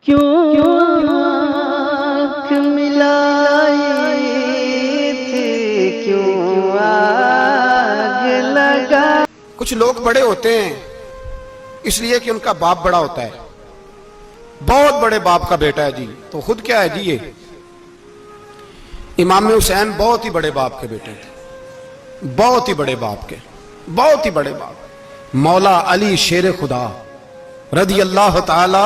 کیوں آنکھ ملائی تھی، کیوں آگ لگا۔ کچھ لوگ بڑے ہوتے ہیں اس لیے کہ ان کا باپ بڑا ہوتا ہے، بہت بڑے باپ کا بیٹا ہے جی، تو خود کیا ہے جی یہ امام حسین بہت ہی بڑے باپ کے بیٹے تھے، بہت ہی بڑے باپ کے، بہت ہی بڑے باپ۔ مولا علی شیر خدا رضی اللہ تعالی،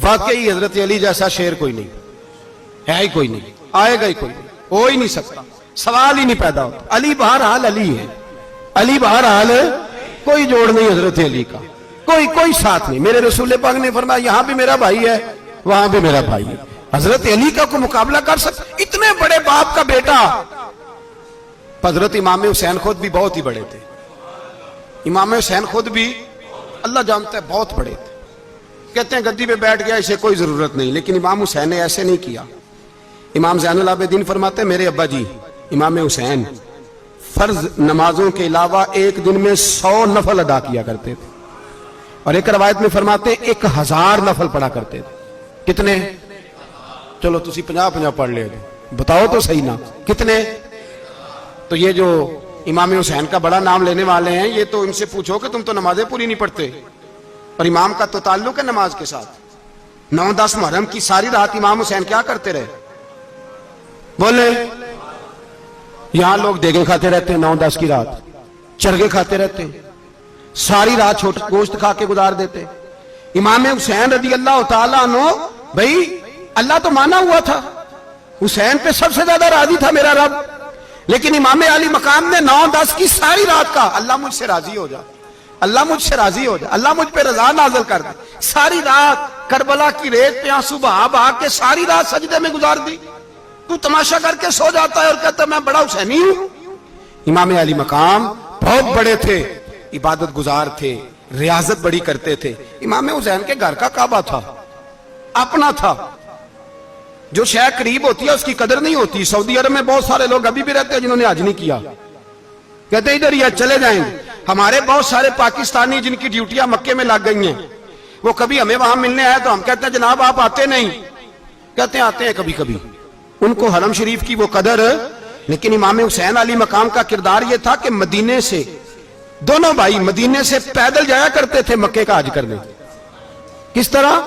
واقعی حضرت علی جیسا شیر کوئی نہیں ہے، ہی کوئی نہیں، آئے گا ہی کوئی نہیں، ہو ہی نہیں سکتا، سوال ہی نہیں پیدا ہوتا۔ علی بہرحال علی ہے، علی بہرحال کوئی جوڑ نہیں حضرت علی کا، کوئی ساتھ نہیں۔ میرے رسول پاک نے فرمایا یہاں بھی میرا بھائی ہے، وہاں بھی میرا بھائی ہے، حضرت علی کا کوئی مقابلہ کر سکتا؟ اتنے بڑے باپ کا بیٹا۔ حضرت امام حسین خود بھی بہت ہی بڑے تھے، امام حسین خود بھی اللہ جانتا ہے بہت بڑے تھے۔ کہتے ہیں گدی پہ بیٹھ گیا اسے کوئی ضرورت نہیں، لیکن امام حسین نے ایسے نہیں کیا۔ امام زین العابدین فرماتے ہیں میرے ابا جی امام حسین فرض نمازوں کے علاوہ ایک دن میں 100 نفل ادا کیا کرتے تھے، اور ایک روایت میں فرماتے ہیں 1000 نفل پڑھا کرتے تھے۔ کتنے؟ چلو تسی 50 پڑھ لے، بتاؤ تو صحیح نا کتنے؟ تو یہ جو امام حسین کا بڑا نام لینے والے ہیں، یہ تو ان سے پوچھو کہ تم تو نمازیں پوری نہیں پڑھتے، اور امام کا تو تعلق ہے نماز کے ساتھ۔ 9-10 محرم کی ساری رات امام حسین کیا کرتے رہے؟ بولے یہاں لوگ دیگیں کھاتے رہتے ہیں، 9-10 کی رات چرگے کھاتے رہتے ہیں، ساری رات چھوٹا گوشت کھا کے گزار دیتے۔ امام حسین رضی اللہ تعالیٰ عنہ، بھائی اللہ تو مانا ہوا تھا، حسین پہ سب سے زیادہ راضی تھا میرا رب، لیکن امام علی مقام نے 9-10 کی ساری رات کا اللہ مجھ سے راضی ہو جا، اللہ مجھ سے راضی ہو جا، اللہ مجھ پہ رضا نازل کر دے۔ ساری رات کربلا کی ریت پہ آنسو بہا بہا کے ساری رات سجدے میں گزار دی، تو تماشا کر کے سو جاتا ہے اور کہتا ہے میں بڑا حسینی ہوں۔ امام علی مقام بہت بڑے تھے، عبادت گزار تھے، ریاضت بڑی کرتے تھے۔ امام حسین کے گھر کا کعبہ تھا، اپنا تھا، جو شے قریب ہوتی ہے اس کی قدر نہیں ہوتی۔ سعودی عرب میں بہت سارے لوگ ابھی بھی رہتے ہیں جنہوں نے حج نہیں کیا، کہتے ہیں ادھر ہی چلے جائیں۔ ہمارے بہت سارے پاکستانی جن کی ڈیوٹیاں مکے میں لگ گئی ہیں، وہ کبھی ہمیں وہاں ملنے آئے تو ہم کہتے ہیں جناب آپ آتے نہیں، کہتے ہیں آتے ہیں کبھی کبھی۔ ان کو حرم شریف کی وہ قدر، لیکن امام حسین علی مقام کا کردار یہ تھا کہ مدینے سے دونوں بھائی مدینے سے پیدل جایا کرتے تھے مکے کا حج کرنے۔ کس طرح؟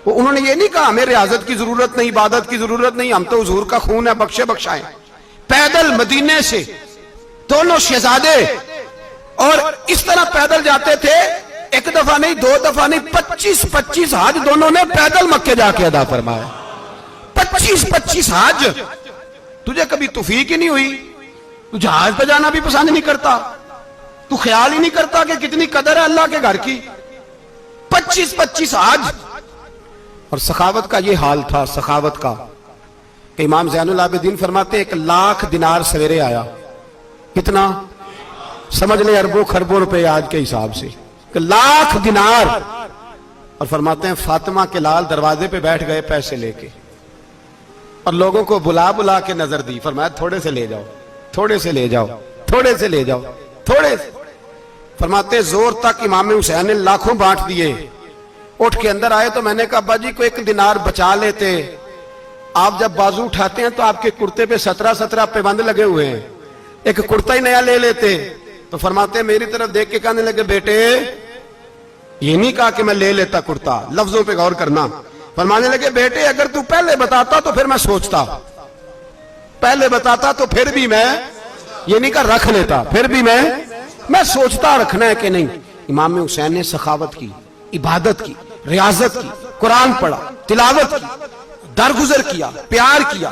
انہوں نے یہ نہیں کہا ہمیں ریاضت کی ضرورت نہیں، عبادت کی ضرورت نہیں، ہم تو حضور کا خون ہے بخشے بخشائیں۔ پیدل مدینے سے دونوں شہزادے، اور اس طرح پیدل جاتے تھے، ایک دفعہ نہیں، 2 دفعہ نہیں، 25 حج دونوں نے پیدل مکے جا کے ادا فرمایا۔ 25 حج۔ تجھے کبھی توفیق ہی نہیں ہوئی؟ تو جہاز پہ جانا بھی پسند نہیں کرتا، تو خیال ہی نہیں کرتا کہ کتنی قدر ہے اللہ کے گھر کی؟ 25 حج۔ اور سخاوت کا یہ حال تھا، سخاوت کا، کہ امام زین العابدین فرماتے 1,00,000 دینار سویرے آیا۔ کتنا؟ سمجھ لیں اربوں خربوں روپے آج کے حساب سے، 1,00,000 دینار۔ اور فرماتے ہیں فاطمہ کے لال دروازے پہ بیٹھ گئے پیسے لے کے، اور لوگوں کو بلا بلا کے نظر دی، فرمایا تھوڑے سے لے جاؤ، تھوڑے سے لے جاؤ، تھوڑے سے لے جاؤ، تھوڑے سے۔ فرماتے زور تک امام حسین نے لاکھوں بانٹ دیے۔ اٹھ کے اندر آئے تو میں نے کہا ابا جی کو 1 دینار بچا لیتے، آپ جب بازو اٹھاتے ہیں تو آپ کے کرتے پہ 17 پیبند لگے ہوئے ہیں، ایک کرتا ہی نیا لے لیتے۔ تو فرماتے ہیں میری طرف دیکھ کے کہنے لگے بیٹے یہ نہیں کہا کہ میں لے لیتا کرتا، لفظوں پہ غور کرنا۔ فرمانے لگے بیٹے اگر تو پہلے بتاتا تو پھر میں سوچتا، پہلے بتاتا تو پھر بھی میں یہ نہیں کہا رکھ لیتا، پھر بھی میں سوچتا رکھنا ہے کہ نہیں۔ امام حسین نے سخاوت کی، عبادت کی، ریاضت کی، قرآن پڑھا، تلاوت کی، درگزر کیا، پیار کیا۔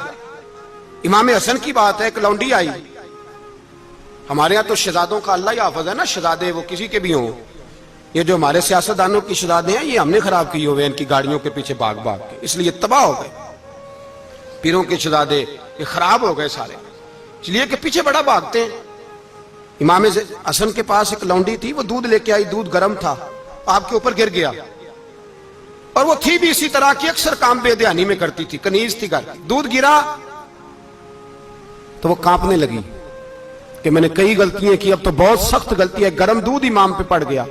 امام حسن کی بات ہے، ایک لونڈی آئی، ہمارے ہاں تو شہزادوں کا اللہ ہی حافظ ہے نا، شہزادے وہ کسی کے بھی ہوں، یہ جو ہمارے سیاستدانوں کی شہزادے ہیں یہ ہم نے خراب کیے ہوئے ان کی گاڑیوں کے پیچھے بھاگ بھاگ کے، اس لیے تباہ ہو گئے۔ پیروں کے شہزادے یہ خراب ہو گئے سارے، اس لیے کہ پیچھے بڑا بھاگتے ہیں۔ امام حسن کے پاس ایک لونڈی تھی، وہ دودھ لے کے آئی، دودھ گرم تھا، آپ کے اوپر گر گیا، اور وہ تھی بھی اسی طرح کی، اکثر کام بے دھیانی میں کرتی تھی، کنیز تھی گھر کی۔ دودھ گرا تو وہ کانپنے لگی کہ میں نے کئی غلطیاں کی، اب تو بہت سخت غلطی ہے، گرم دودھ امام پہ پڑ گیا۔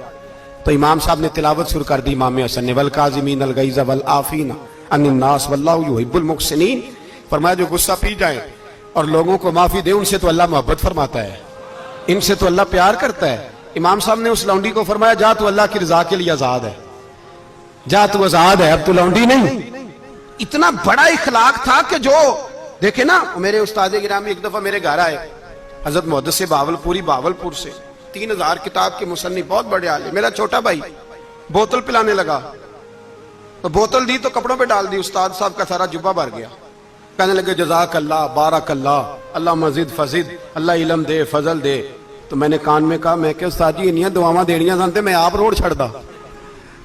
تو تو امام صاحب نے تلاوت شروع کر دی امام حسن نے، والکاظمین الغیظ والعافین عن الناس واللہ یحب المحسنین. فرمایا جو غصہ پی جائیں اور لوگوں کو معافی دے، ان سے تو اللہ محبت فرماتا ہے، ان سے تو اللہ پیار کرتا ہے. امام صاحب نے اس لونڈی کو فرمایا جا تو اللہ کی رضا کے لیے آزاد ہے، جا تو آزاد ہے، اب تو لونڈی نہیں. اتنا بڑا اخلاق تھا کہ جو دیکھے نا. میرے استاد گرامی ایک دفعہ میرے گھر آئے، حضرت محدث باولپور سے 3000 کتاب کے مصنف، بہت بڑے عالم. میرا چھوٹا بھائی بوتل پلانے لگا تو بوتل دی تو کپڑوں پہ ڈال دی، استاد صاحب کا سارا جبہ بھر گیا. کہنے لگے جزاک اللہ، بارک اللہ، اللہ مزید فزید، اللہ علم دے، فضل دے. تو میں نے کان میں کہا، میں کہ استاد جی انیاں دعاواں دینیاں سنتے میں آپ روڑ چھڑ دا.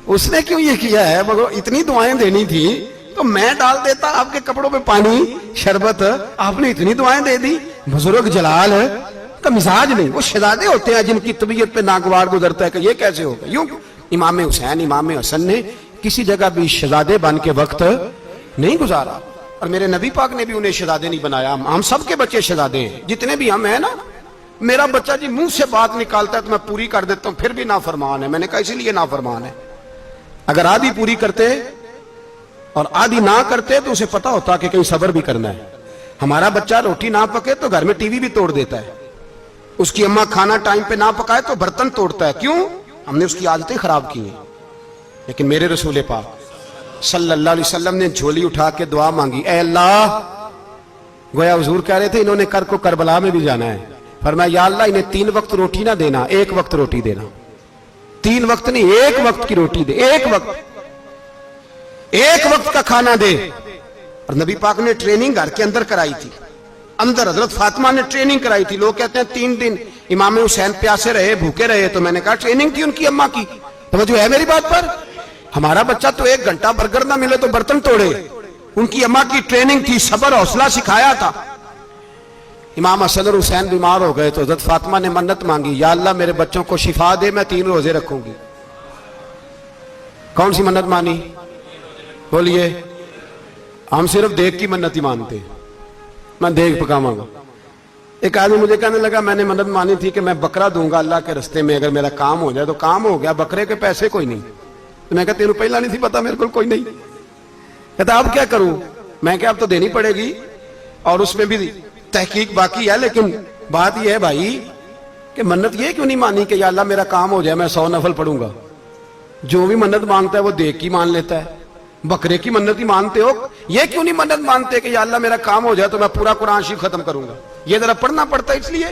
اس نے کیوں یہ کیا ہے؟ مگر اتنی دعائیں دینی تھی تو میں ڈال دیتا آپ کے کپڑوں پہ پانی شربت، آپ نے اتنی دعائیں دے دی. بزرگ جلال کا مزاج نہیں. وہ شہزادے ہوتے ہیں جن کی طبیعت پہ ناگوار گزرتا ہے کہ یہ کیسے ہوگا. یوں امام حسین امام حسن نے کسی جگہ بھی شہزادے بن کے وقت نہیں گزارا، اور میرے نبی پاک نے بھی انہیں شہزادے نہیں بنایا. ہم سب کے بچے شہزادے ہیں، جتنے بھی ہم ہیں نا. میرا بچہ جی منہ سے بات نکالتا ہے تو میں پوری کر دیتا ہوں، پھر بھی نافرمان ہے. میں نے کہا اسی لیے نافرمان ہے. اگر آدھی پوری کرتے اور آدھی نہ کرتے تو اسے پتا ہوتا کہ کہیں صبر بھی کرنا ہے. ہمارا بچہ روٹی نہ پکے تو گھر میں ٹی وی بھی توڑ دیتا ہے. اس کی اماں کھانا ٹائم پہ نہ پکائے تو برتن توڑتا ہے. کیوں؟ ہم نے اس کی عادتیں خراب کی ہیں. لیکن میرے رسول پاک صلی اللہ علیہ وسلم نے جھولی اٹھا کے دعا مانگی، اے اللہ. گویا حضور کہہ رہے تھے انہوں نے کر کو کربلا میں بھی جانا ہے. فرمایا یا اللہ انہیں 3 وقت روٹی نہ دینا، 1 وقت روٹی دینا. 3 وقت نہیں، 1 وقت کی روٹی دے. 1 وقت کا کھانا دے. اور نبی پاک نے ٹریننگ گھر کے اندر کرائی تھی. اندر حضرت فاطمہ نے ٹریننگ کرائی تھی. لوگ کہتے ہیں 3 دن امام حسین پیاسے رہے، بھوکے رہے. تو میں نے کہا ٹریننگ تھی ان کی اماں کی. توجہ ہے میری بات پر؟ ہمارا بچہ تو 1 گھنٹہ برگر نہ ملے تو برتن توڑے. ان کی اماں کی ٹریننگ تھی، صبر حوصلہ سکھایا تھا. امام حسن اور حسین بیمار ہو گئے تو حضرت فاطمہ نے منت مانگی، یا اللہ میرے بچوں کو شفا دے، میں 3 روزے رکھوں گی. کون سی منت مانی؟ بولیے. ہم صرف دیکھ کی منت ہی مانتے، میں دیکھ پکاواں گا. ایک آدمی مجھے کہنے لگا میں نے منت مانی تھی کہ میں بکرا دوں گا اللہ کے رستے میں، اگر میرا کام ہو جائے. تو کام ہو گیا، بکرے کے پیسے کوئی نہیں. تو میں کہا تینوں پہلا نہیں تھی پتا؟ میرے کو کوئی نہیں. کہتا اب کیا کروں؟ میں کہ اب تو دینی پڑے گی، اور اس میں بھی تحقیق باقی ہے. لیکن بات یہ ہے بھائی کہ منت یہ کیوں نہیں مانی کہ یا اللہ میرا کام ہو جائے میں 100 نفل پڑھوں گا. جو بھی منت مانگتا ہے وہ دیکھ کی مان لیتا ہے. بکرے کی منت ہی مانتے ہو، یہ کیوں نہیں منت مانتے کہ یا اللہ میرا کام ہو جائے تو میں پورا قرآن شریف ختم کروں گا. یہ ذرا پڑھنا پڑتا ہے اس لیے